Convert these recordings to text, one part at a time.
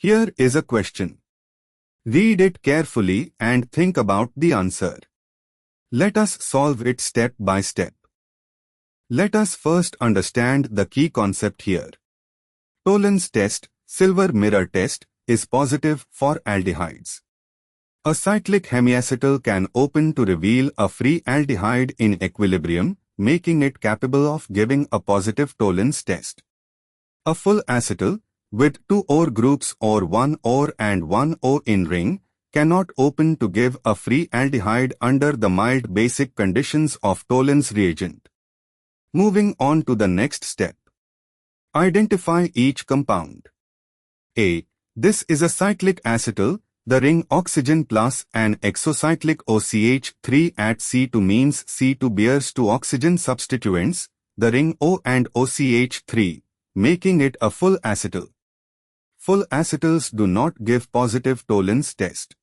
Here is a question. Read it carefully and think about the answer. Let us solve it step by step. Let us first understand the key concept here. Tollen's test, silver mirror test, is positive for aldehydes. A cyclic hemiacetal can open to reveal a free aldehyde in equilibrium, making it capable of giving a positive Tollen's test. A full acetal, with 2 OR groups or 1 OR and 1 O in ring, cannot open to give a free aldehyde under the mild basic conditions of Tollen's reagent. Moving on to the next step. Identify each compound. A. This is a cyclic acetal. The ring oxygen plus an exocyclic OCH3 at C2 means C2 bears 2 oxygen substituents, the ring O and OCH3, making it a full acetal. Full acetals do not give positive Tollen's test.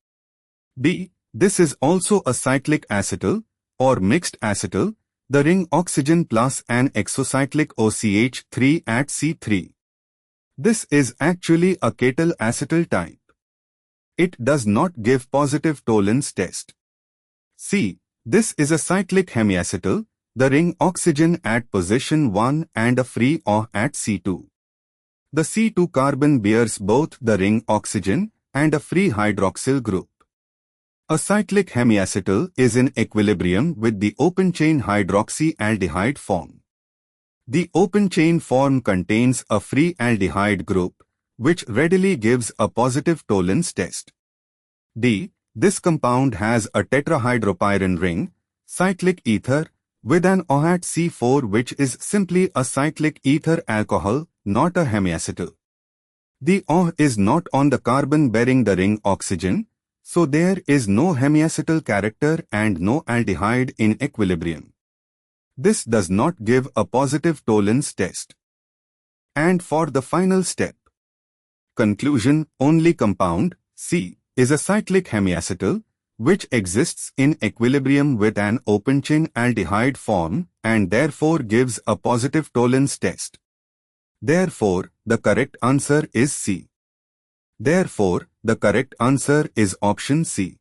B. This is also a cyclic acetal, or mixed acetal, the ring oxygen plus an exocyclic OCH3 at C3. This is actually a ketyl acetal type. It does not give positive Tollen's test. C. This is a cyclic hemiacetal, the ring oxygen at position 1 and a free OH at C2. The C2 carbon bears both the ring oxygen and a free hydroxyl group. A cyclic hemiacetal is in equilibrium with the open chain hydroxyaldehyde form. The open chain form contains a free aldehyde group, which readily gives a positive Tollen's test. D. This compound has a tetrahydropyrin ring, cyclic ether, with an OH at C4 which is simply a cyclic ether alcohol, not a hemiacetal. The OH is not on the carbon bearing the ring oxygen, so there is no hemiacetal character and no aldehyde in equilibrium. This does not give a positive Tollen's test. And for the final step. Conclusion: only compound, C, is a cyclic hemiacetal, which exists in equilibrium with an open chain aldehyde form and therefore gives a positive Tollen's test. Therefore, the correct answer is C. Therefore, the correct answer is option C.